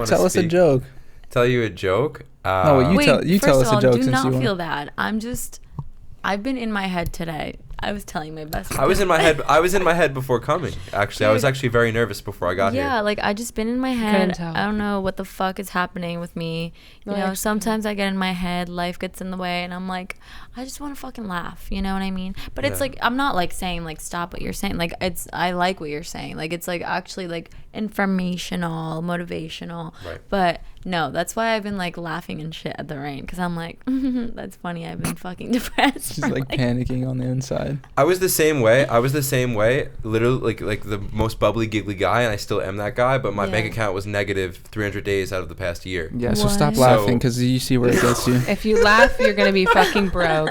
tell us a joke. Tell you a joke? You tell us a joke. Do not feel bad. I've been in my head today. I was telling my best friend. I was in my head before coming. Actually, I was actually very nervous before I got here. Yeah, like I just been in my head. I don't know what the fuck is happening with me. You know, sometimes I get in my head, life gets in the way, and I'm like, I just want to fucking laugh. You know what I mean? But it's like, I'm not like saying like stop what you're saying. Like I like what you're saying. Like it's like actually like informational, motivational. Right. But no, that's why I've been like laughing and shit at the rain, because I'm like, that's funny. I've been fucking depressed. She's like panicking on the inside. I was the same way. Literally like the most bubbly, giggly guy, and I still am that guy. But my bank account was negative 300 days out of the past year. Yeah, so stop laughing, because you see where it gets you. If you laugh, you're gonna be fucking broke.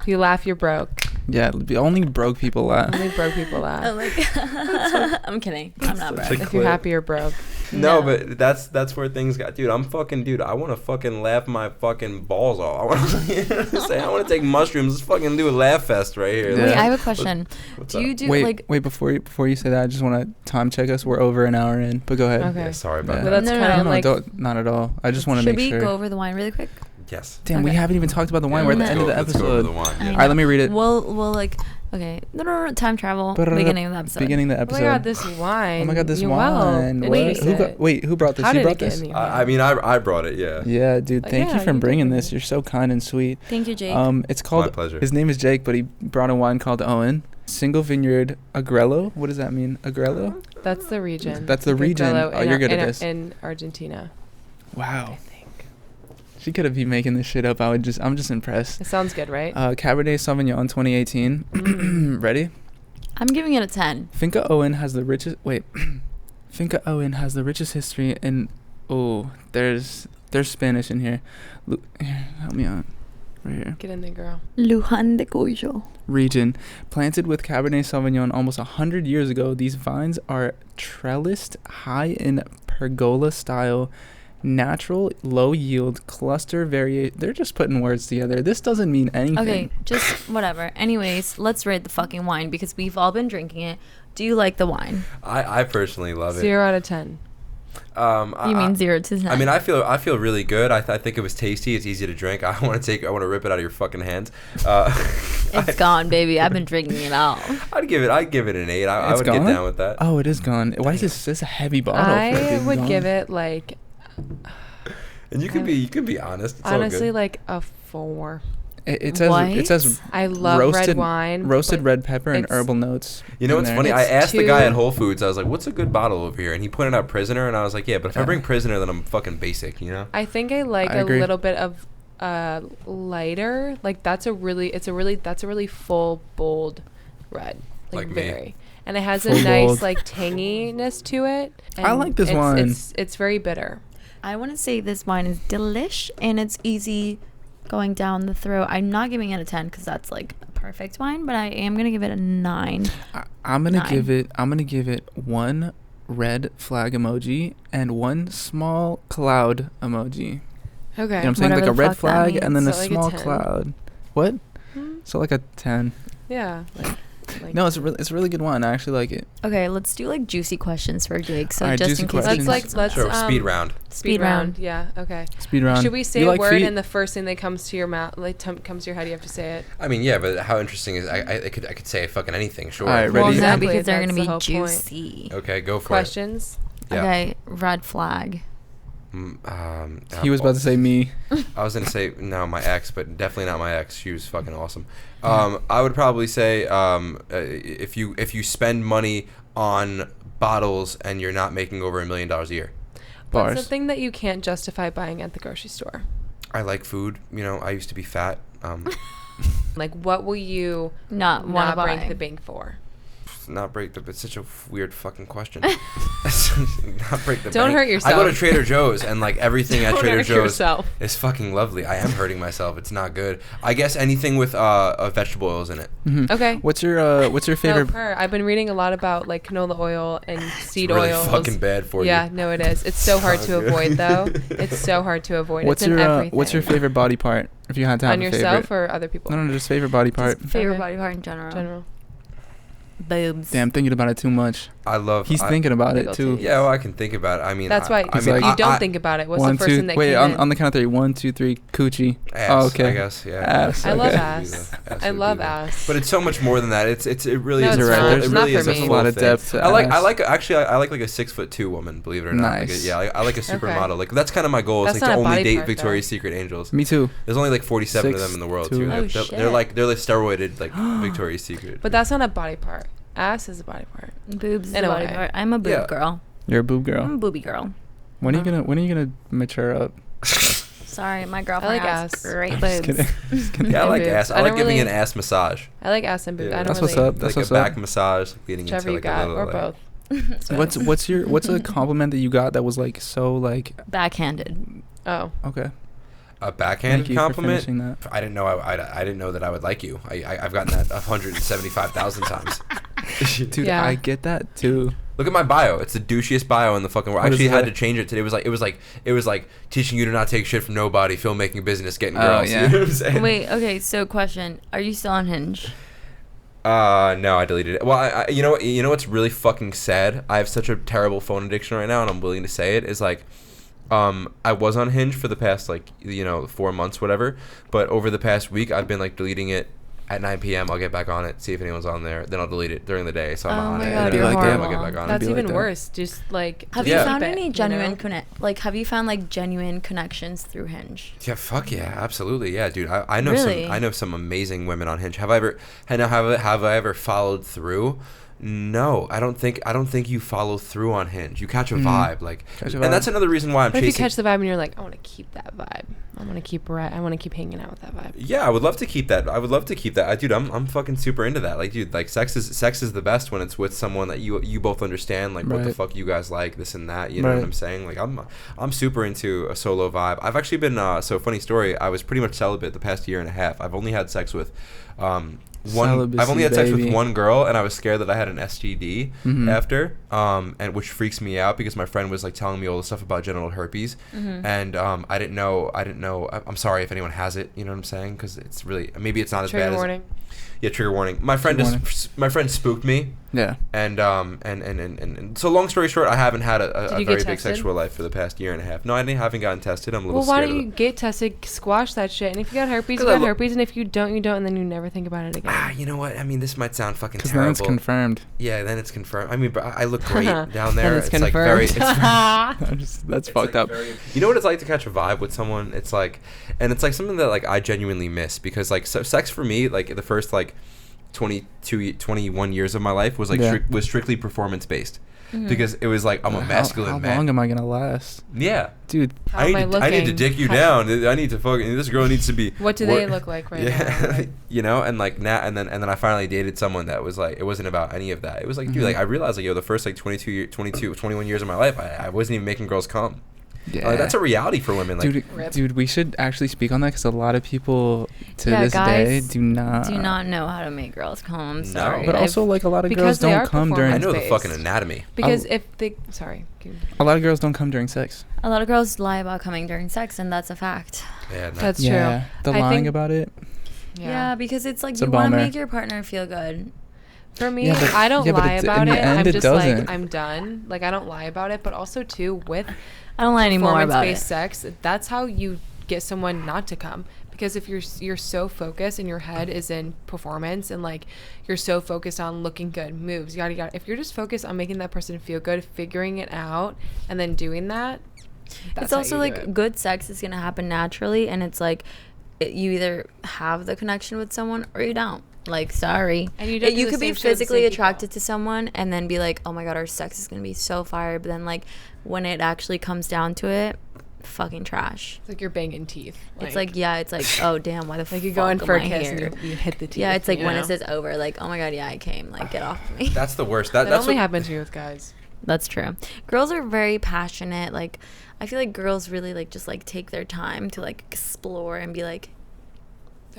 If you laugh, you're broke. Yeah, only broke people laugh. Only broke people laugh. I'm like, I'm kidding. I'm not broke. If you're happy, you're broke. No, but that's where things got. Dude, I want to fucking laugh my fucking balls off. I want to take mushrooms. Let's fucking do a laugh fest right here. Wait, I have a question. Wait, before you say that, I just want to time check us. We're over an hour in, but go ahead. Okay. Yeah, sorry about that. Well, that's kind of like, not at all. I just want to make sure. Should we go over the wine really quick? Yes. Damn, we haven't even talked about the wine. We're at the end of the episode. Let's go over the wine. All right, let me read it. We'll like, okay, no, time travel. Beginning of the episode. Beginning of the episode. Oh my god, this wine. Oh my god, this wine. Who brought this? You brought this? I brought it. Yeah. Yeah, dude. Thank you for bringing this. You're so kind and sweet. Thank you, Jake. It's called. My pleasure. His name is Jake, but he brought a wine called Owen. Single vineyard Agrello. What does that mean? Agrello? That's the region. That's the region. Oh, you're good at this. In Argentina. Wow. She could have been making this shit up. I'm just impressed. It sounds good, right? Cabernet Sauvignon 2018. Ready? I'm giving it a 10. Finca Owen has the richest. Finca Owen has the richest history in. Oh, there's Spanish in here. Here, help me out. Right here. Get in there, girl. Luján de Cuyo. Region. Planted with Cabernet Sauvignon almost 100 years ago, these vines are trellised high in pergola style. Natural, low yield, cluster variation. They're just putting words together. This doesn't mean anything. Okay, just whatever. Anyways, let's rate the fucking wine, because we've all been drinking it. Do you like the wine? I personally love it. 0 out of 10. You mean 0 to 10? I mean, I feel really good. I think it was tasty. It's easy to drink. I want to rip it out of your fucking hands. It's gone, baby. I've been drinking it all. I'd give it an 8. I would get down with that. Oh, it is gone. Why is this a heavy bottle? I would give it like. And you could be honest. It's honestly, like a 4. It says I love red wine, roasted red pepper and herbal notes. You know what's funny? I asked the guy at Whole Foods. I was like, "What's a good bottle over here?" And he pointed out Prisoner, and I was like, "Yeah, but if I bring Prisoner, then I'm fucking basic, you know." I think I like a little bit of lighter. Like that's a really full, bold red. Like very. Me. And it has a nice like tanginess to it. I like this wine. It's very bitter. I want to say this wine is delish, and it's easy going down the throat. I'm not giving it a 10 because that's like a perfect wine, but I am gonna give it a 9. I'm gonna give it 1 red flag emoji and 1 small cloud emoji. Okay. You know what I'm saying? Like a red flag and then a like small a cloud. What? So like a 10. Yeah. Like, no, it's a really good one. I actually like it. Okay, let's do like juicy questions for Jake. So All right, just juicy in case. questions. Let's Sure, speed round. Speed round. Yeah. Okay. Speed round. Should we say You a like word feet? and the first thing that comes to your mouth, like comes to your head, you have to say it? I mean, yeah, but how interesting is I could say fucking anything. Sure. All right, Well, ready? no, Exactly, because they're that's gonna the whole be point. juicy. Okay, go for Questions. it. Yeah. Okay, red flag. He was about to say me. I was gonna say no, my ex, but definitely not my ex. She was fucking awesome. I would probably say if you spend money on bottles and you're not making over $1 million a year. Bars. What's the thing that you can't justify buying at the grocery store? I like food. You know, I used to be fat. Like, what will you Not want to break buy. the bank for? Not break the. It's such a weird fucking question. Not break the. Don't bank. hurt yourself. I go to Trader Joe's and like everything at Don't Trader hurt Joe's yourself. is fucking lovely. I am hurting myself. It's not good. I guess anything with vegetable oils in it. Mhm. Okay. What's your favorite? No, I've been reading a lot about like canola oil and seed It's really oils. fucking bad for you. Yeah, no, it is. It's so hard not to good. avoid, though. It's so hard to avoid. What's it's in your everything. what's your favorite body part? If you had to have on a yourself favorite. or other people? No, just favorite body part. Just favorite Okay. body part in general. General. Boobs. Damn, thinking about it too much. I love. He's thinking about it Wiggle too. titties. Yeah, well, I can think about it. I mean, That's why I He's mean, like- you don't I- think about it. What's One, the first two. thing that Wait, came on, in? on the count of three. 1, 2, 3. Coochie. Ass, Oh, okay. I guess. Yeah. Ass. I love okay. ass. I love ass. But it's so much more than that. It really No, is. it's a not. full- There's it not really for is a me. There's a full lot of thing. depth to I like ass. I like a 6'2" woman. Believe it or not. Nice. Like I like a supermodel. Okay. Like that's kind of my goal. Is That's like not to a only body date part, Victoria's though. Secret angels. Me too. There's only like 47 of them in the world 6'2". too. Oh, They're shit. like steroided like Victoria's Secret. But that's not a body part. Ass is a body part. Boobs is In a a body way. part. I'm a boob Yeah. girl. You're a boob I'm girl. a booby girl. When are you gonna mature up? Sorry, my girlfriend like has ass. great I'm boobs. just kidding. Just kidding. Yeah, I like boobs. ass. I I like don't giving really- an ass massage. I like ass and boobs. Yeah. I don't That's really. what's up. Like That's a what's back up. massage, leading Whichever into you like got, a little. or like, both. Sorry. What's a compliment that you got that was like so like Backhanded. Oh. okay? A backhanded Thank you for compliment. finishing that. I didn't know. I didn't know that I would like you. I've gotten that 175,000 times. Dude, Yeah. I get that too. Look at my bio. It's the douchiest bio in the fucking world. I What actually does it had say? to change it today. It was like teaching you to not take shit from nobody, filmmaking business, getting Oh, girls. yeah. You know what I'm saying? Wait, okay, so question. Are you still on Hinge? No, I deleted it. Well, I you know what's really fucking sad? I have such a terrible phone addiction right now, and I'm willing to say it. Is like, I was on Hinge for the past 4 months, whatever. But over the past week, I've been like deleting it. At 9 p.m., I'll get back on it, see if anyone's on there. Then I'll delete it during the day, so I'm Oh on my it. God, And you're then horrible. I'll get back on That's it. be like even that. worse. Just like. Have Yeah. you found keep it, any you genuine know? have you found like genuine connections through Hinge? Yeah, fuck yeah, absolutely, yeah, dude. I know Really? some amazing women on Hinge. Have I ever followed through? No, I don't think you follow through on Hinge. You catch a vibe, like, Catch a and vibe. that's another reason why I'm But if you chasing. catch the vibe and you're like, I want to keep that vibe. I want to keep hanging out with that vibe. Yeah, I would love to keep that. Dude, I'm fucking super into that. Like, dude, like sex is the best when it's with someone that you both understand. Like, what the Right. fuck you guys like, this and that. You know Right. what I'm saying? Like, I'm super into a solo vibe. I've actually been so funny story. I was pretty much celibate the past year and a half. I've only had sex with Celibacy, I've only had sex with baby. one girl, and I was scared that I had an STD Mhm. after, and which freaks me out because my friend was like telling me all the stuff about genital herpes, and I didn't know. I'm sorry if anyone has it. You know what I'm saying? Because it's really maybe it's not as Trigger bad warning. as. Yeah, trigger warning. My friend Trigger my friend spooked me, Yeah. and so long story short, I haven't had a Did you very get big tested? sexual life for the past year and a half. No, I haven't gotten tested. I'm a little Well, why scared don't of you it. get tested, squash that shit, and if you got herpes, you 'Cause I got lo- herpes, and if you don't, and then you never think about it again. You know what? I mean, this might sound fucking Because then terrible. it's confirmed. Yeah, then it's confirmed. I mean, but I look great down there. Then it's like very. confirmed. That's fucked up. You know what it's like to catch a vibe with someone? It's like something that like I genuinely miss because like sex for me, like the first like 21 years of my life was like Yeah. was strictly performance based because it was like I'm a masculine how man. long am I gonna last, Yeah, dude? How am I I need to looking? dick you down. I need to fucking. This girl needs to be. What do they look like right now? Like, You know, and like now, and then I finally dated someone that was like, it wasn't about any of that. It was like, dude, like I realized like, the first like 21 years of my life, I wasn't even making girls come. Yeah. That's a reality for women. Like, Rip. dude, we should actually speak on that because a lot of people to Yeah, this day guys do not know how to make girls come. I'm No. sorry. But also, like a lot of Because girls they don't are come during. I know the Based. fucking anatomy. because Oh. if they, sorry. A lot of girls don't come during sex. a lot of girls lie about coming during sex, and that's a fact. Yeah, That's Yeah, true. the I lying think- about it. Yeah, because it's like It's a you want to bummer. make your partner feel good. For me, I don't lie about it. I'm just like, I'm done. Like, I don't lie about it. But also, too, with I don't lie anymore about it. Performance-based sex, that's how you get someone not to come. Because if you're so focused and your head is in performance and, like, you're so focused on looking good, moves, yada, yada. If you're just focused on making that person feel good, figuring it out, and then doing that, it's also, like, good sex is going to happen naturally. And it's, like, you either have the connection with someone or you don't. Like, sorry. And you could be physically attracted to someone and then be like, oh my god, our sex is gonna be so fire, but then, like, when it actually comes down to it, fucking trash. It's like you're banging teeth. It's like, yeah, it's like, oh damn, why the fuck like you go in for a kiss and you hit the teeth. Yeah, it's like when it says over, like, oh my god, yeah, I came, like, get off of me. That's the worst. That only happens to me with guys. That's true. Girls are very passionate. Like, I feel like girls really, like, just, like, take their time to, like, explore and be like,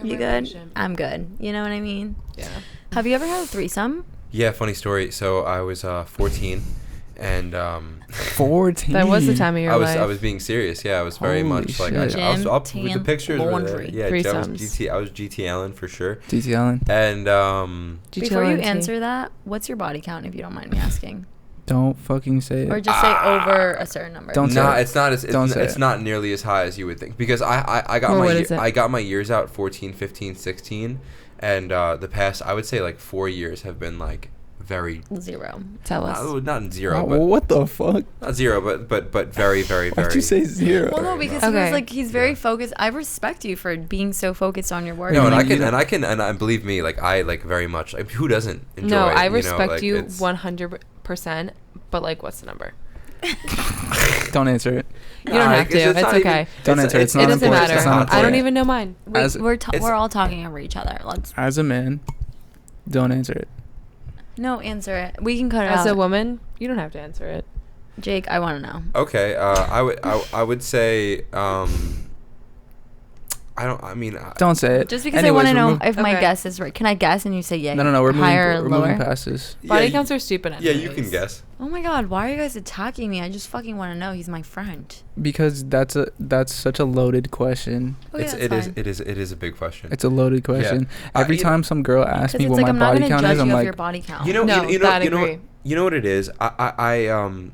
you good? I'm good. You know what I mean? Yeah. Have you ever had a threesome? Yeah, funny story. So I was 14, and 14. That was the time of your life. I was being serious. Yeah, I was very much like I'll put the pictures. Yeah, I was GT Allen for sure. GT Allen. And before you answer that, what's your body count, if you don't mind me asking? Don't fucking say it. Or just say over a certain number. Don't say it. It's not nearly as high as you would think, because I got my years out 14, 15, 16, and the past, I would say, like 4 years have been like very zero. Tell us. Not zero, but what the fuck? Not zero, but very, very, very. Why'd you say zero? Well, no, because he was like, he's very focused. I respect you for being so focused on your work. No, and believe me, like, I like very much. Like, who doesn't enjoy? No, I respect you 100%. But, like, what's the number? Don't answer it. You don't have to. It's okay. Don't answer it. It's not important. It doesn't matter. I don't even know mine. We're all talking over each other. As a man, don't answer it. No, answer it. We can cut it out. As a woman, you don't have to answer it. Jake, I want to know. Okay. I would say don't say it. Just because I want to know if my guess is right. Can I guess and you say yeah? No. We're moving past this. Body counts are stupid. Yeah, you can guess. Oh my god, why are you guys attacking me? I just fucking want to know. He's my friend. Because that's such a loaded question. It is a big question. It's a loaded question. Yeah. Every time some girl asks me what my body count is, I'm like, your body count. You know what it is? I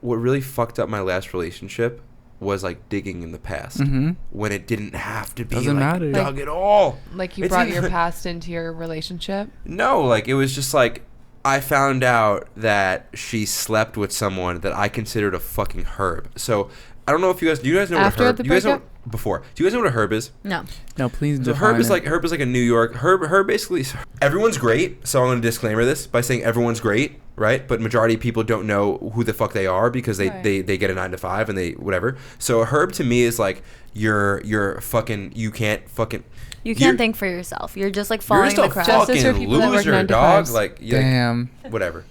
what really fucked up my last relationship was like digging in the past when it didn't have to be dug at all. Like you brought your past into your relationship? No, like it was just like I found out that she slept with someone that I considered a fucking herb. So I don't know if you guys know what a herb. Do you guys know what a herb is? No, please. So herb is like a New York herb basically. Everyone's great. So I'm gonna disclaimer this by saying everyone's great. Right, but majority of people don't know who the fuck they are because they get a 9 to 5 and they whatever. So a herb to me is like you're fucking you can't think for yourself. You're just like following the crowd. Justice for people that work 9 to 5. Like damn, whatever.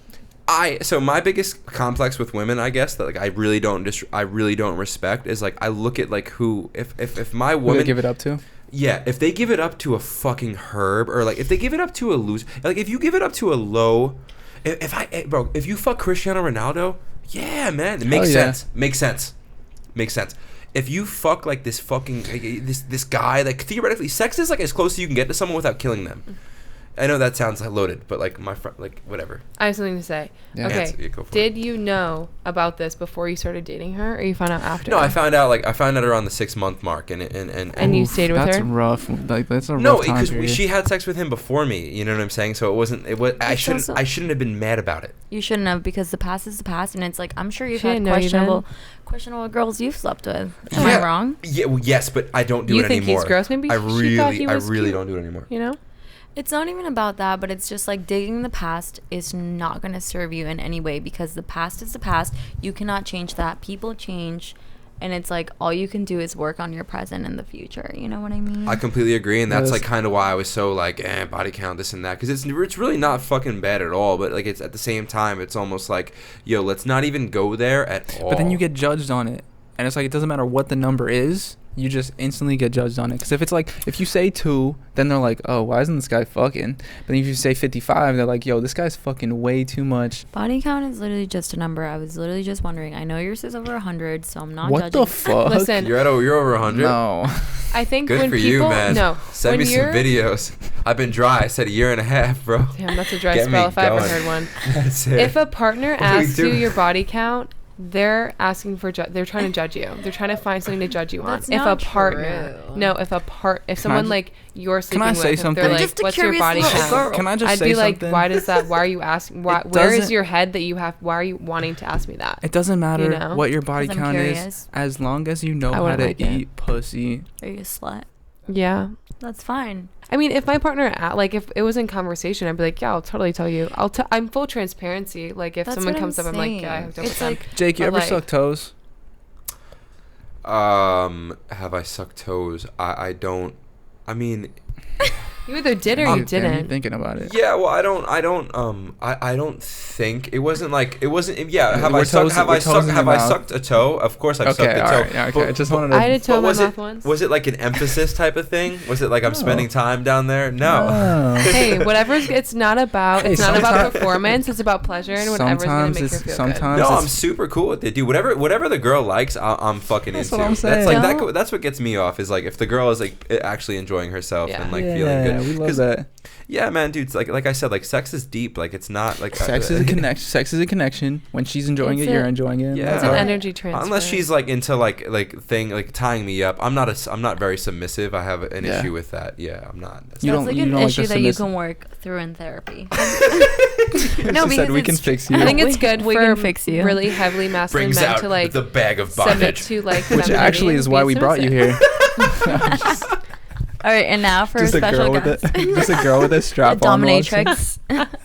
So my biggest complex with women, I guess, that like I really don't respect is like I look at like who if my woman who they give it up to. Yeah, if they give it up to a fucking herb or like if they give it up to a loser, like if you give it up to a low. If you fuck Cristiano Ronaldo, yeah, man, it makes sense. Makes sense. If you fuck like this fucking this guy, like theoretically, sex is like as close as you can get to someone without killing them. I know that sounds loaded, but like my friend, like whatever. I have something to say. Yeah. Okay. Did you know about this before you started dating her, or you found out after? No, I found out around the 6-month mark, and you stayed with her. That's rough. Like that's a rough no, because she had sex with him before me. You know what I'm saying? So it wasn't. I shouldn't have been mad about it. You shouldn't have, because the past is the past, and it's like I'm sure you've had questionable girls you've slept with. Am I wrong? Yeah. Well, yes, but I don't do it anymore. You think he's gross? Maybe I really don't do it anymore. You know. It's not even about that, but it's just like digging the past is not going to serve you in any way, because the past is the past. You cannot change that. People change, and it's like all you can do is work on your present and the future. You know what I mean? I completely agree, and that's like kind of why I was so like body count this and that, because it's really not fucking bad at all, but like it's at the same time it's almost like, yo, let's not even go there at all. But then you get judged on it. and it's like it doesn't matter what the number is, you just instantly get judged on it. Because if it's like, if you say 2, then they're like, oh, why isn't this guy fucking? But if you say 55, they're like, yo, this guy's fucking way too much. Body count is literally just a number. I was literally just wondering. I know yours is over 100, so I'm not what judging. The fuck? Listen, you're over 100. No. I think good when for people, you, man. No, send me some videos. I've been dry. I said 1.5 years, bro. Damn, that's a dry spell if I ever heard one. That's it. If a partner asks you your body count, they're asking for they're trying to judge you. They're trying to find something to judge you on. That's if not a partner, true. no, if someone like you're sleeping with, say if something? they're I'm like, just a what's your curious body little count? girl. Can I just I'd say be like, something? why does that? Why are you asking? Where is your head that you have? Why are you wanting to ask me that? It doesn't matter You know? what your body 'Cause I'm count curious. is, as long as you know I how wouldn't to like it. eat pussy. Are you a slut? Yeah. That's fine. I mean, if my partner, like, if it was in conversation, I'd be like, yeah, I'll totally tell you. I'm full transparency. Like, if That's someone what comes I'm up, I'm like, saying. yeah, I hooked up with It's them. like, Jake, you But ever like- suck toes? Have I sucked toes? I don't. I mean, You either did or you Damn, you're didn't. thinking about it. yeah. Well, I don't think it wasn't. Yeah. Have I We're sucked? toes- Have we're I toes sucked? in Have your I mouth. sucked a toe? Of course, I've sucked a toe. Alright, yeah, okay. I just wanted to. I had a toe in my was mouth it once. was it like an emphasis type of thing? Was it like I'm No. spending time down there? No. No. Hey, it's not about Hey, about sometimes- performance. It's about pleasure and whatever's gonna Sometimes make her it's- feel sometimes good. No, it's- I'm super cool with it, dude. Whatever the girl likes, I'm fucking That's into. what I'm That's saying. like No. that's what gets me off is like if the girl is like actually enjoying herself Yeah. and like yeah, feeling good. we love 'Cause- that. Yeah, man, dude. It's like I said, like sex is deep. Like it's not like Sex is a connection. Sex is a connection. When she's enjoying It's it, you're a- enjoying it. Yeah. It's an energy transfer. Unless she's like into like tying me up. I'm not very submissive. I have an Yeah. issue with that. Yeah, I'm not. You That's don't- like you an don't like issue the that you submissive- can work through in therapy. She No, said because we can it's- fix you. I think it's We- good we for can fix you. really heavily masculine Brings men out to like the bag of submit bondage. to like Which femininity actually and is be why we brought you submissive. here. All right, and now for Just a a special girl guest. with a just a girl with a A strap on. dominatrix.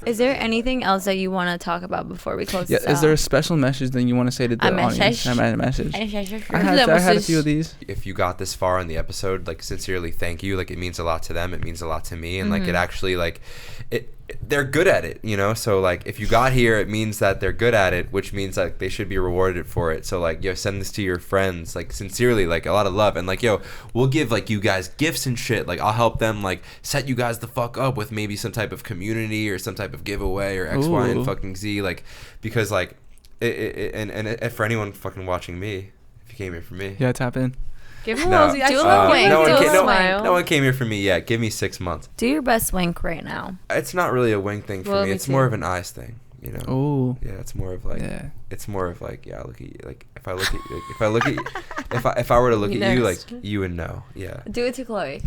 Is there anything else that you want to talk about before we close Yeah, this is out? there a special message that you want to say to the A audience? message? A message. I had a few of these. If you got this far in the episode, like sincerely thank you. Like it means a lot to them. It means a lot to me, and like it actually like they're good at it, you know. So like if you got here, it means that they're good at it, which means like they should be rewarded for it. So like send this to your friends, like sincerely, like a lot of love, and like we'll give like you guys gifts and shit. Like I'll help them like set you guys the fuck up with maybe some type of community or some type of giveaway or X, Y, and fucking Z. Like because like and for anyone fucking watching me, if you came here for me, Yeah, tap in. Give him No, a little do a little wink, no, do one a came, little no, smile. no one came here for me yet. Give me 6 months. Do your best wink right now. It's not really a wink thing for Well, me. me It's too. more of an eyes thing, you know. Oh. Yeah, it's more of like Yeah. it's more of like I look at you like if I look at you, like, if I were to look at you like you would know. Yeah. Do it to Chloe.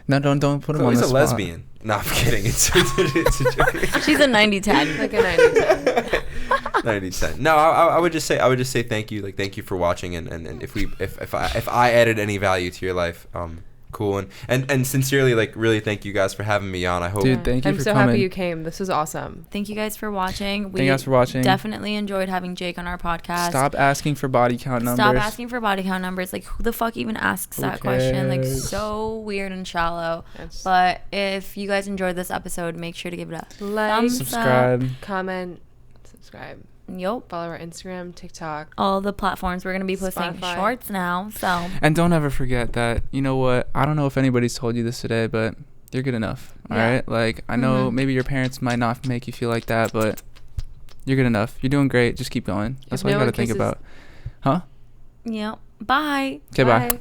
No, don't put him on Chloe's the a spot. lesbian. No, I'm kidding. It's a joke. She's a 90-10. like a 90. 90%. No, I would just say thank you. Like thank you for watching and if I added any value to your life, cool and sincerely like really thank you guys for having me on. I hope Dude, thank you I'm for so coming. happy you came. This was awesome. Thank you guys for watching. Thank you guys for watching. Definitely enjoyed having Jake on our podcast. Stop asking for body count numbers. Stop asking for body count numbers. Like, who the fuck even asks Who that question? Like, cares? so weird and shallow. It's- But if you guys enjoyed this episode, make sure to give it a Like, thumbs Subscribe. comment, subscribe, Yup. follow our Instagram, TikTok. All the platforms. We're going to be posting Spotify. shorts now. So, And don't ever forget that, you know what? I don't know if anybody's told you this today, but you're good enough. All Yeah. right? Like, I know maybe your parents might not make you feel like that, but you're good enough. You're doing great. Just keep going. That's If all you no got to one think kisses- about. Huh? yep. Bye. Okay, bye.